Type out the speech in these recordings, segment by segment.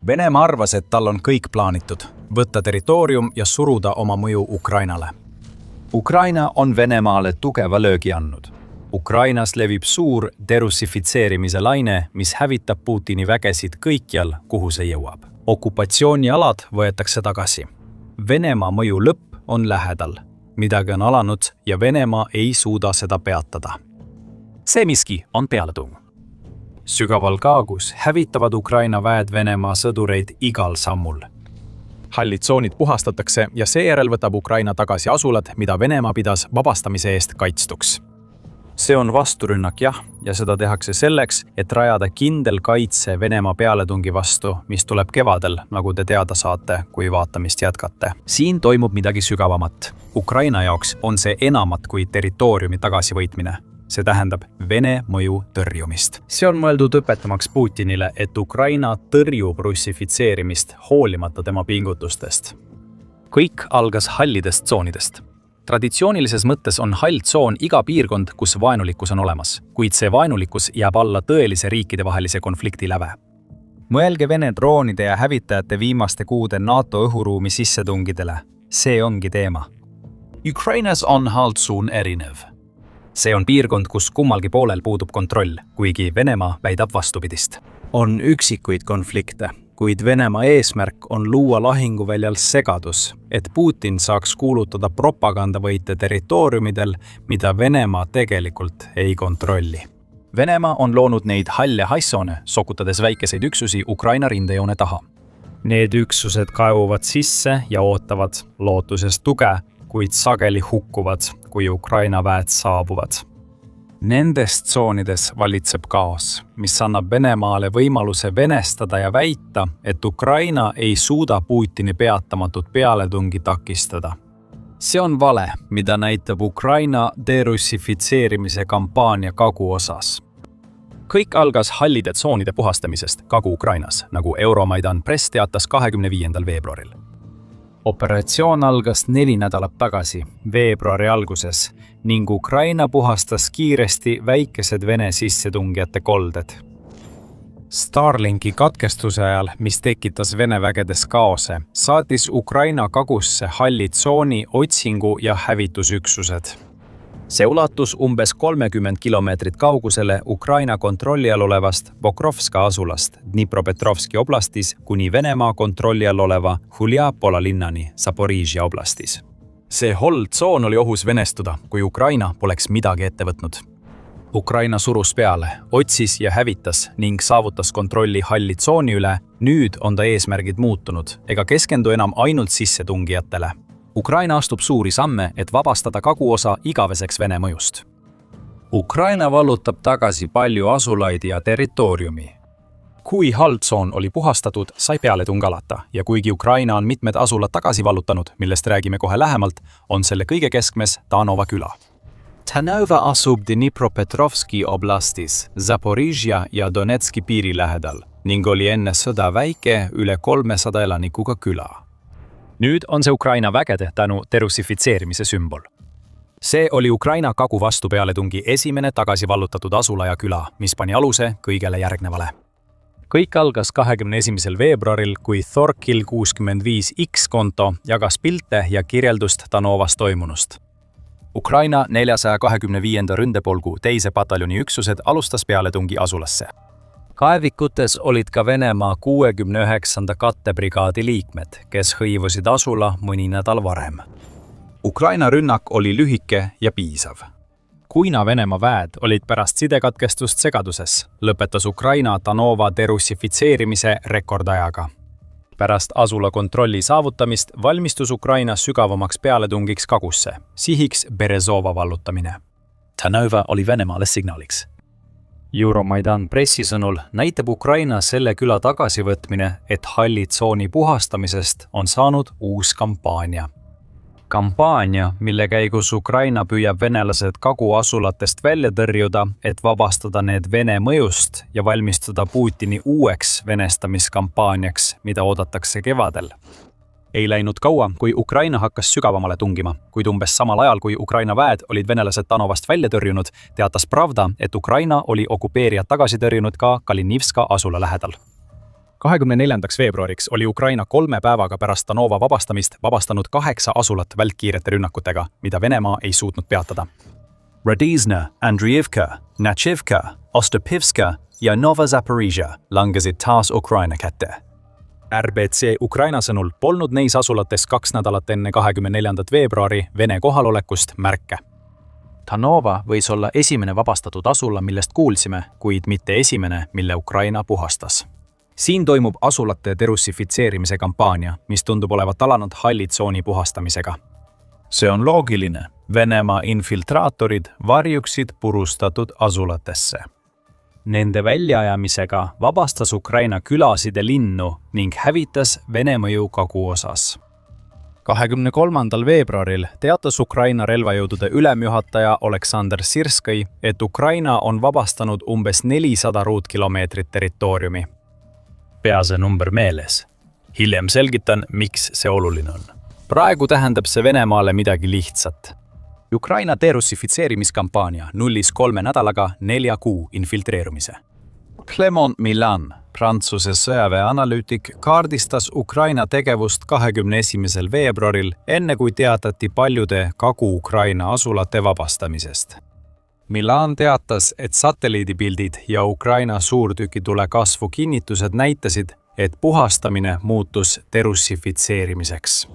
Venemaa arvas, et tal on kõik plaanitud, võtta territoorium ja suruda oma mõju Ukrainale. Ukraina on Venemaale tugeva löögi andnud. Ukrainas levib suur derussifitseerimise laine, mis hävitab Putini vägesid kõikjal, kuhu see jõuab. Okupatsioonialad võetakse tagasi. Venemaa mõju lõpp on lähedal. Midagi on alanud ja Venemaa ei suuda seda peatada. See miski on pealetung. Sügaval kaagus hävitavad Ukraina väed Venemaa sõdureid igal sammul. Hallid tsoonid puhastatakse ja seejärel võtab Ukraina tagasi asulad, mida Venemaa pidas vabastamise eest kaitstuks. See on vasturünnak jah, ja seda tehakse selleks, et rajada kindel kaitse Venemaa pealetungi vastu, mis tuleb kevadel, nagu te teada saate, kui vaatamist jätkate. Siin toimub midagi sügavamat. Ukraina jaoks on see enamat kui territooriumi tagasivõitmine. See tähendab Vene mõju tõrjumist. See on mõeldud õpetamaks Putinile, et Ukraina tõrjub russifitseerimist hoolimata tema pingutustest. Kõik algas hallidest tsoonidest. Traditsioonilises mõttes on hall tsoon iga piirkond, kus vaenulikkus on olemas, kuid see vaenulikkus jääb alla tõelise riikidevahelise konflikti läve. Mõelge Vene droonide ja hävitajate viimaste kuude NATO õhuruumi sissetungidele. See ongi teema. Ukrainas on hall tsoon erinev. See on piirkond, kus kummalgi poolel puudub kontroll, kuigi Venemaa väidab vastupidist. On üksikuid konflikte, kuid Venemaa eesmärk on luua lahinguväljal segadus, et Putin saaks kuulutada propagandavõite territooriumidel, mida Venemaa tegelikult ei kontrolli. Venemaa on loonud neid halle haissone, sokutades väikeseid üksusi Ukraina rindejoone taha. Need üksused kaevuvad sisse ja ootavad lootuses tuge, kuid sageli hukkuvad, kui Ukraina väed saabuvad. Nendes tsoonides valitseb kaos, mis annab Venemaale võimaluse venestada ja väita, et Ukraina ei suuda Putini peatamatut pealetungi takistada. See on vale, mida näitab Ukraina derussifitseerimise kampaania Kagu-osas. Kõik algas hallide tsoonide puhastamisest Kagu-Ukrainas, nagu Euromaidan Press teatas 25. veebruaril. Operatsioon algas 4 nädalat tagasi, veebruari alguses, ning Ukraina puhastas kiiresti väikesed Vene sissetungijate kolded. Starlinki katkestuse ajal, mis tekitas Vene vägedes kaose, saatis Ukraina kagusse halli tsooni otsingu- ja hävitusüksused. See ulatus umbes 30 kilomeetrit kaugusele Ukraina kontrolli all olevast Pokrovska asulast Dnipropetrovski oblastis kuni Venemaa kontrolli all oleva Huljapola linnani Zaporižja oblastis. See hall tsoon oli ohus venestuda, kui Ukraina poleks midagi ette võtnud. Ukraina surus peale, otsis ja hävitas ning saavutas kontrolli halli tsooni üle. Nüüd on ta eesmärgid muutunud ega keskendu enam ainult sissetungijatele. Ukraina astub suuri samme, et vabastada Kagu-osa igaveseks Vene mõjust. Ukraina vallutab tagasi palju asulaid ja territooriumi. Kui hall tsoon oli puhastatud, sai pealetung alata ja kuigi Ukraina on mitmed asulad tagasi vallutanud, millest räägime kohe lähemalt, on selle kõige keskmes Tanova küla. Tanova asub Dnipropetrovski oblastis, Zaporižja ja Donetski piiri lähedal ning oli enne sõda väike üle 300 elanikuga küla. Nüüd on see Ukraina vägede tänu derussifitseerimise sümbol. See oli Ukraina Kagu vastu pealetungi esimene tagasi vallutatud asula ja küla, mis pani aluse kõigele järgnevale. Kõik algas 21. veebruaril, kui Thorkil 65X konto jagas pilte ja kirjeldust Tanovas toimunust. Ukraina 425. ründepolgu teise pataljoni üksused alustas pealetungi asulasse. Kaevikutes olid ka Venemaa 69. kattebrigaadi liikmed, kes hõivusid asula mõni nädal varem. Ukraina rünnak oli lühike ja piisav. Kuna Venemaa väed olid pärast sidekatkestust segaduses, lõpetas Ukraina Tanova derussifitseerimise rekordajaga. Pärast asula kontrolli saavutamist valmistus Ukraina sügavamaks pealetungiks Kagusse, sihiks Berezova vallutamine. Tanova oli Venemaale signaaliks. Euromaidan Pressi sõnul näitab Ukraina selle küla tagasivõtmine, et halli tsooni puhastamisest on saanud uus kampaania. Kampaania, mille käigus Ukraina püüab venelased Kagu-asulatest välja tõrjuda, et vabastada need Vene mõjust ja valmistada Putini uueks venestamiskampaaniaks, mida oodatakse kevadel. Ei läinud kaua, kui Ukraina hakkas sügavamale tungima, kuid umbes samal ajal, kui Ukraina väed olid venelased Tanovast välja tõrjunud, teatas Pravda, et Ukraina oli okupeerijad tagasi tõrjunud ka Kalinivska asula lähedal. 24. veebruariks oli Ukraina 3 päevaga pärast Danova vabastamist vabastanud 8 asulat välkkiirete rünnakutega, mida Venemaa ei suutnud peatada. Radizna, Andriivka, Nachivka, Ostapivska ja Nova Zaporizhia langesid taas Ukraina kätte. RBC Ukraina sõnul polnud neis asulates 2 nädalat enne 24. veebruari Vene kohalolekust märke. Danova võis olla esimene vabastatud asula, millest kuulsime, kuid mitte esimene, mille Ukraina puhastas. Siin toimub asulate derussifitseerimise kampaania, mis tundub olevat alanud halli tsooni puhastamisega. See on loogiline. Venemaa infiltraatorid varjuksid purustatud asulatesse. Nende väljaajamisega vabastas Ukraina külasid ja linnu ning hävitas Vene mõju Kagu-osas. 23. veebruaril teatas Ukraina relvajõudude ülemjuhataja Oleksandr Sirskõi, et Ukraina on vabastanud umbes 400 ruutkilomeetrit territooriumi. Pea see number meeles. Hiljem selgitan, miks see oluline on. Praegu tähendab see Venemaale midagi lihtsat. Ukraina derussifitseerimiskampaania nullis 3 nädalaga 4 kuu infiltreerumise. Clement Milan, Prantsuse sõjaväeanalüütik, kaardistas Ukraina tegevust 21. veebruaril, enne kui teatati paljude Kagu-Ukraina asulate vabastamisest. Milan teatas, et satelliidipildid ja Ukraina suurtükitule kasvu kinnitused näitasid, et puhastamine muutus derussifitseerimiseks.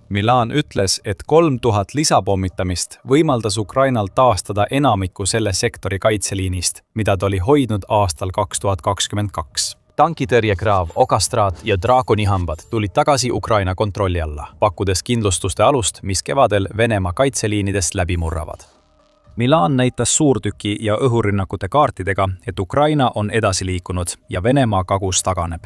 Milan ütles, et 3000 lisapommitamist võimaldas Ukrainal taastada enamiku selle sektori kaitseliinist, mida ta oli hoidnud aastal 2022. Tankitõrjekraav, okastraat ja draakonihambad tulid tagasi Ukraina kontrolli alla, pakkudes kindlustuste alust, mis kevadel Venemaa kaitseliinidest läbi murravad. Milan näitas suurtüki ja õhurünnakute kaartidega, et Ukraina on edasi liikunud ja Venemaa kagus taganeb.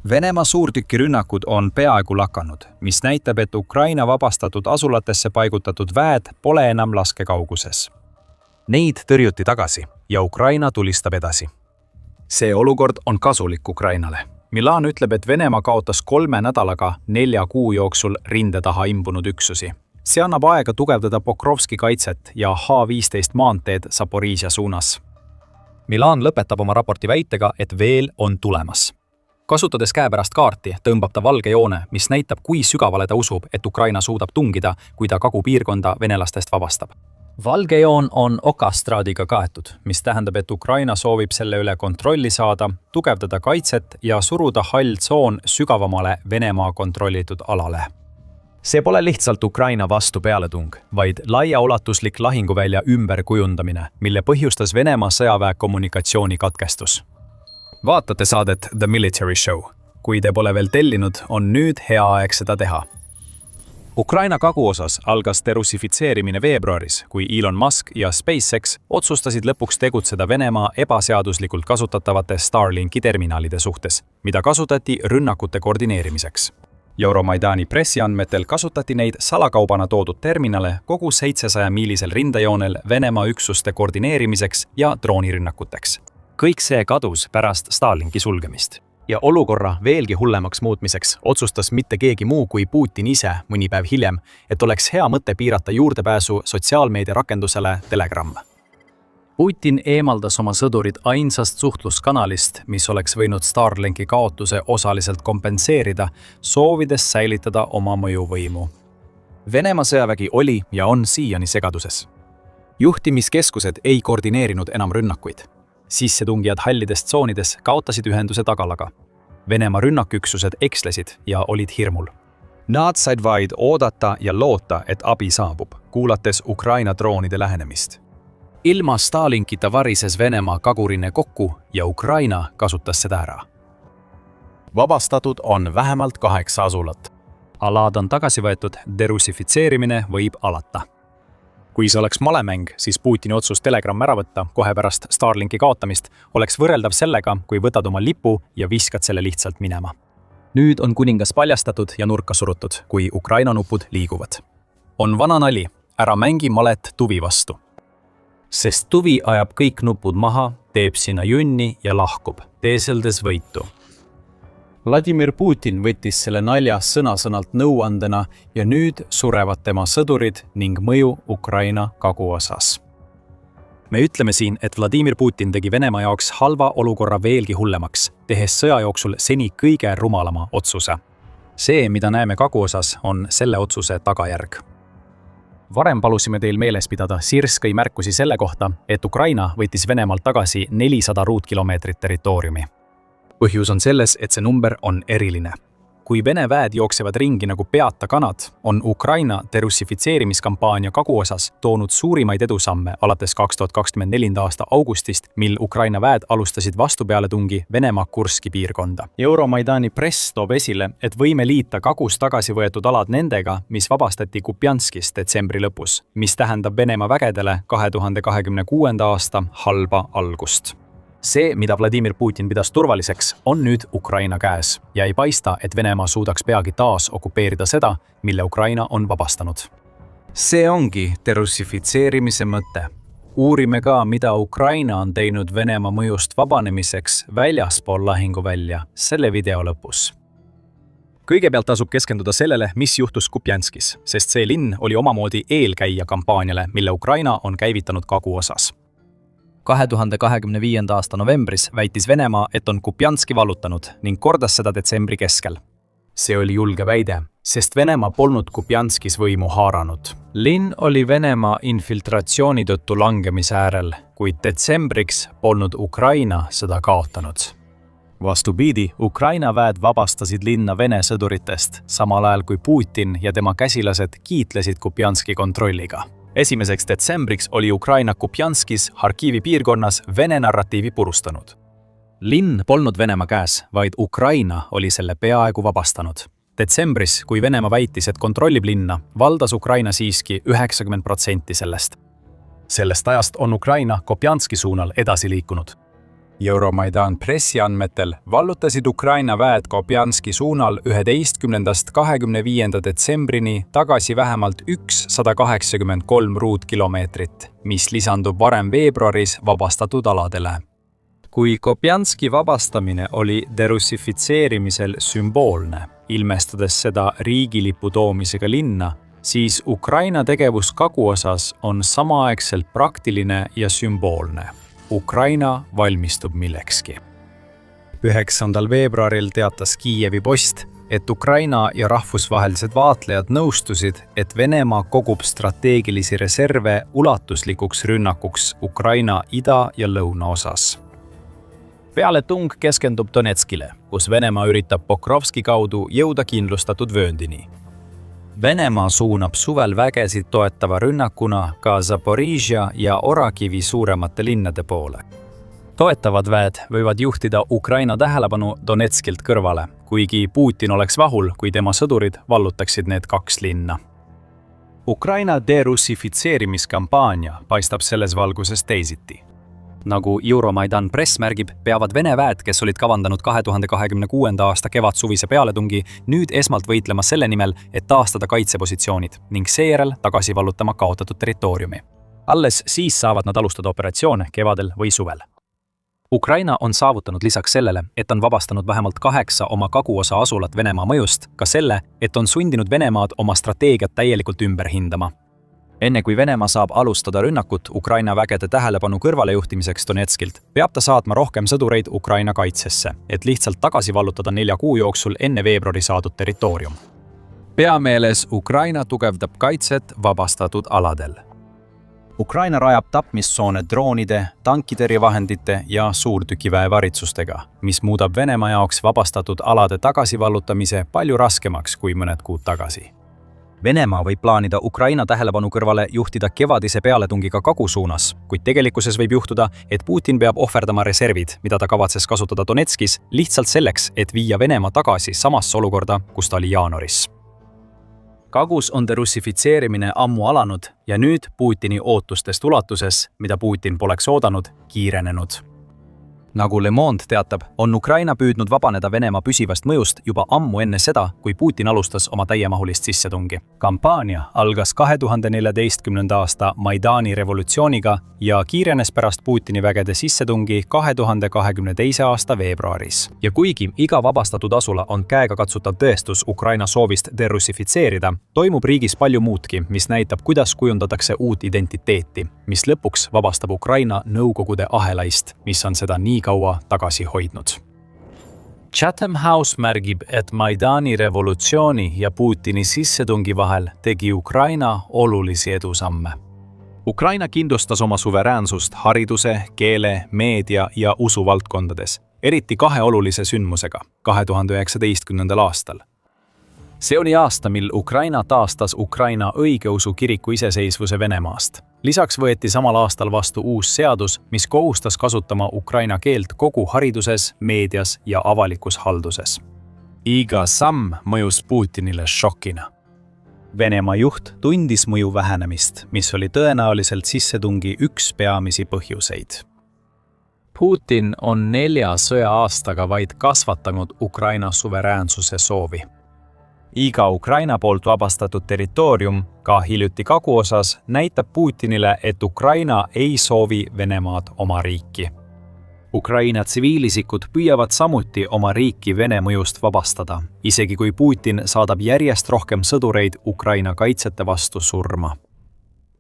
Venemaa suurtükirünnakud on peaaegu lakanud, mis näitab, et Ukraina vabastatud asulatesse paigutatud väed pole enam laskekauguses. Neid tõrjuti tagasi ja Ukraina tulistab edasi. See olukord on kasulik Ukrainale. Milan ütleb, et Venemaa kaotas 3 nädalaga 4 kuu jooksul rinde taha imbunud üksusi. See annab aega tugevdada Pokrovski kaitset ja H-15 maanteed Zaporižžja suunas. Milan lõpetab oma raporti väitega, et veel on tulemas. Kasutades käepärast kaarti, tõmbab ta valge joone, mis näitab, kui sügavale ta usub, et Ukraina suudab tungida, kui ta Kagu-piirkonda venelastest vabastab. Valge joon on okastraadiga kaetud, mis tähendab, et Ukraina soovib selle üle kontrolli saada, tugevdada kaitset ja suruda hall tsoon sügavamale Venemaa kontrollitud alale. See pole lihtsalt Ukraina vastu pealetung, vaid laiaulatuslik lahinguvälja ümberkujundamine, mille põhjustas Venemaa sõjaväe kommunikatsiooni katkestus. Vaatate saadet The Military Show. Kui te pole veel tellinud, on nüüd hea aeg seda teha. Ukraina kaguosas algas derussifitseerimine veebruaris, kui Elon Musk ja SpaceX otsustasid lõpuks tegutseda Venemaa ebaseaduslikult kasutatavate Starlinki terminalide suhtes, mida kasutati rünnakute koordineerimiseks. Euromaidani pressiandmetel kasutati neid salakaubana toodud terminale kogu 700-miilisel rindejoonel Venemaa üksuste koordineerimiseks ja droonirünnakuteks. Kõik see kadus pärast Starlinki sulgemist. Ja olukorra veelgi hullemaks muutmiseks otsustas mitte keegi muu kui Putin ise mõni päev hiljem, et oleks hea mõte piirata juurdepääsu sotsiaalmeedia rakendusele Telegram. Putin eemaldas oma sõdurid ainsast suhtluskanalist, mis oleks võinud Starlinki kaotuse osaliselt kompenseerida, soovides säilitada oma mõjuvõimu. Venemaa sõjavägi oli ja on siiani segaduses. Juhtimiskeskused ei koordineerinud enam rünnakuid. Sissetungijad hallides tsoonides kaotasid ühenduse tagalaga. Venemaa rünnaküksused ekslesid ja olid hirmul. Nad said vaid oodata ja loota, et abi saabub, kuulates Ukraina droonide lähenemist. Ilma Starlinkita varises Venemaa kagurinne kokku ja Ukraina kasutas seda ära. Vabastatud on vähemalt 8 asulat. Alad on tagasi võetud, derussifitseerimine võib alata. Kui see oleks malemäng, siis Putini otsus Telegram ära võtta kohe pärast Starlinki kaotamist oleks võrreldav sellega, kui võtad oma lipu ja viskad selle lihtsalt minema. Nüüd on kuningas paljastatud ja nurka surutud, kui Ukraina nupud liiguvad. On vana nali, ära mängi malet tuvi vastu. Sest tuvi ajab kõik nupud maha, teeb sinna junni ja lahkub, teeseldes võitu. Vladimir Putin võttis selle nalja sõna-sõnalt nõuandena ja nüüd surevad tema sõdurid ning mõju Ukraina kaguosas. me ütleme siin, et Vladimir Putin tegi Venemaa jaoks halva olukorra veelgi hullemaks, tehes sõja jooksul seni kõige rumalama otsuse. See, mida näeme Kagu-osas, on selle otsuse tagajärg. Varem palusime teil meeles pidada Sirskõi märkusi selle kohta, et Ukraina võttis Venemaalt tagasi 400 ruutkilomeetrit territooriumi. Põhjus on selles, et see number on eriline. Kui Vene väed jooksevad ringi nagu peata kanad, on Ukraina derussifitseerimiskampaania Kagu-osas toonud suurimaid edusamme alates 2024. aasta augustist, mil Ukraina väed alustasid vastupealetungi Venemaa Kurski piirkonda. Euromaidani press toob esile, et võime liita Kagus tagasi võetud alad nendega, mis vabastati Kupjanskis detsembri lõpus, mis tähendab Venemaa vägedele 2026. aasta halba algust. See, mida Vladimir Putin pidas turvaliseks, on nüüd Ukraina käes ja ei paista, et Venemaa suudaks peagi taas okupeerida seda, mille Ukraina on vabastanud. See ongi derussifitseerimise mõte. Uurime ka, mida Ukraina on teinud Venemaa mõjust vabanemiseks väljaspool lahinguvälja selle video lõpus. Kõigepealt tasub keskenduda sellele, mis juhtus Kupjanskis, sest see linn oli omamoodi eelkäija kampaaniale, mille Ukraina on käivitanud Kagu-osas. 2025. aasta novembris väitis Venemaa, et on Kupjanski vallutanud ning kordas seda detsembri keskel. See oli julge väide, sest Venemaa polnud Kupjanskis võimu haaranud. Linn oli Venemaa infiltratsiooni tõttu langemise äärel, kuid detsembriks polnud Ukraina seda kaotanud. Vastupidi, Ukraina väed vabastasid linna Vene sõduritest, samal ajal kui Putin ja tema käsilased kiitlesid Kupjanski kontrolliga. 1. detsembriks oli Ukraina Kupjanskis, Harkivi piirkonnas Vene narratiivi purustanud. Linn polnud Venemaa käes, vaid Ukraina oli selle peaaegu vabastanud. Detsembris, kui Venemaa väitis, et kontrollib linna, valdas Ukraina siiski 90% sellest. Sellest ajast on Ukraina Kupjanski suunal edasi liikunud. Euromaidan pressiandmetel vallutasid Ukraina väed Kupjanski suunal 11. 25. detsembrini tagasi vähemalt 183 ruutkilomeetrit, mis lisandub varem veebruaris vabastatud aladele. Kui Kupjanski vabastamine oli derussifitseerimisel sümboolne, ilmestades seda riigilipu toomisega linna, siis Ukraina tegevus Kagu-osas on samaaegselt praktiline ja sümboolne. Ukraina valmistub millekski. 9. veebruaril teatas Kiievi Post, et Ukraina ja rahvusvahelised vaatlejad nõustusid, et Venemaa kogub strateegilisi reserve ulatuslikuks rünnakuks Ukraina ida- ja lõunaosas. Pealetung keskendub Donetskile, kus Venemaa üritab Pokrovski kaudu jõuda kindlustatud vööndini. Venemaa suunab suvel vägesid toetava rünnakuna ka Zaporižja ja Orakivi suuremate linnade poole. Toetavad väed võivad juhtida Ukraina tähelepanu Donetskilt kõrvale, kuigi Putin oleks vahul, kui tema sõdurid vallutaksid need 2 linna. Ukraina derussifitseerimiskampaania paistab selles valguses teisiti. Nagu Euromaidan press märgib, peavad Vene väed, kes olid kavandanud 2026. aasta kevad-suvise pealetungi, nüüd esmalt võitlema selle nimel, et taastada kaitsepositsioonid ning seejärel tagasi vallutama kaotatud territooriumi. Alles siis saavad nad alustada operatsioone kevadel või suvel. Ukraina on saavutanud lisaks sellele, et on vabastanud vähemalt 8 oma Kagu-osa asulat Venemaa mõjust, ka selle, et on sundinud Venemaad oma strateegiat täielikult ümber hindama. Enne kui Venemaa saab alustada rünnakut Ukraina vägede tähelepanu kõrvalejuhtimiseks Donetskilt, peab ta saatma rohkem sõdureid Ukraina kaitsesse, et lihtsalt tagasi vallutada 4 kuu jooksul enne veebruari saadud territoorium. Peameeles Ukraina tugevdab kaitset vabastatud aladel. Ukraina rajab tapmistsoone droonide, tankitõrjevahendite ja suurtükiväe varitsustega, mis muudab Venemaa jaoks vabastatud alade tagasivallutamise palju raskemaks kui mõned kuud tagasi. Venemaa võib plaanida Ukraina tähelepanu kõrvale juhtida kevadise pealetungiga Kagu suunas, kuid tegelikkuses võib juhtuda, et Putin peab ohverdama reservid, mida ta kavatses kasutada Donetskis, lihtsalt selleks, et viia Venemaa tagasi samasse olukorda, kus ta oli jaanuaris. Kagus on derussifitseerimine ammu alanud ja nüüd Putini ootustest ulatuses, mida Putin poleks oodanud, kiirenenud. Nagu Le Monde teatab, on Ukraina püüdnud vabaneda Venemaa püsivast mõjust juba ammu enne seda, kui Putin alustas oma täiemahulist sissetungi. Kampaania algas 2014. aasta Maidani revolutsiooniga ja kiirenes pärast Putini vägede sissetungi 2022. aasta veebruaris. Ja kuigi iga vabastatud asula on käegakatsutav tõestus Ukraina soovist derussifitseerida, toimub riigis palju muudki, mis näitab, kuidas kujundatakse uut identiteeti, mis lõpuks vabastab Ukraina Nõukogude ahelaist, mis on seda nii kaua tagasi hoidnud. Chatham House märgib, et Maidani revolutsiooni ja Putini sissetungi vahel tegi Ukraina olulisi edusamme. Ukraina kindlustas oma suveräänsust hariduse, keele, meedia ja usu valdkondades, eriti 2 olulise sündmusega 2019. aastal. See oli aasta, mil Ukraina taastas Ukraina õigeusu kiriku iseseisvuse Venemaast. Lisaks võeti samal aastal vastu uus seadus, mis kohustas kasutama ukraina keelt kogu hariduses, meedias ja avalikus halduses. Iga samm mõjus Putinile šokina. Venemaa juht tundis mõju vähenemist, mis oli tõenäoliselt sissetungi üks peamisi põhjuseid. Putin on 4 sõja-aastaga vaid kasvatanud Ukraina suveräänsuse soovi. Iga Ukraina poolt vabastatud territoorium, ka hiljuti Kaguosas, näitab Putinile, et Ukraina ei soovi Venemaad oma riiki. Ukraina tsiviilisikud püüavad samuti oma riiki Vene mõjust vabastada, isegi kui Putin saadab järjest rohkem sõdureid Ukraina kaitsjate vastu surma.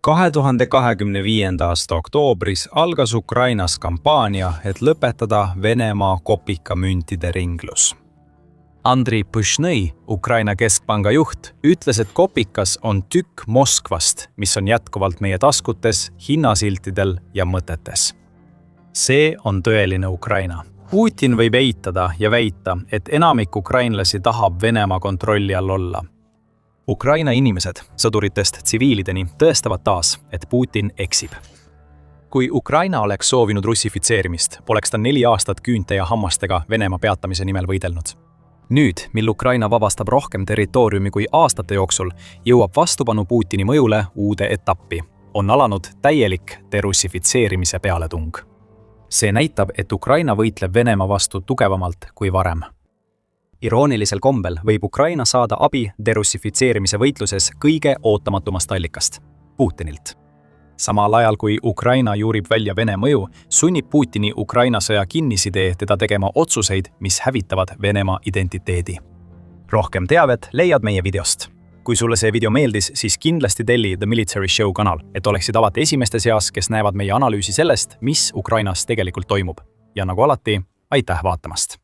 2025. aasta oktoobris algas Ukrainas kampaania, et lõpetada Venemaa kopikamüntide ringlus. Andriy Põšnõi, Ukraina keskpanga juht, ütles, et kopikas on tükk Moskvast, mis on jätkuvalt meie taskutes, hinnasiltidel ja mõtetes. See on tõeline Ukraina. Putin võib eitada ja väita, et enamik ukrainlasi tahab Venemaa kontrolli all olla. Ukraina inimesed, sõduritest tsiviilideni, tõestavad taas, et Putin eksib. Kui Ukraina oleks soovinud russifitseerimist, poleks ta 4 aastat küünte ja hammastega Venemaa peatamise nimel võidelnud. Nüüd, mil Ukraina vabastab rohkem territooriumi kui aastate jooksul, jõuab vastupanu Putini mõjule uude etappi. On alanud täielik derussifitseerimise pealetung. See näitab, et Ukraina võitleb Venemaa vastu tugevamalt kui varem. Iroonilisel kombel võib Ukraina saada abi derussifitseerimise võitluses kõige ootamatumast allikast – Putinilt. Samal ajal, kui Ukraina juurib välja Vene mõju, sunnib Putini Ukraina sõja kinnisidee teda tegema otsuseid, mis hävitavad Venemaa identiteedi. Rohkem teavet leiad meie videost. Kui sulle see video meeldis, siis kindlasti telli The Military Show kanal, et oleksid alati esimeste seas, kes näevad meie analüüsi sellest, mis Ukrainas tegelikult toimub. Ja nagu alati, aitäh vaatamast!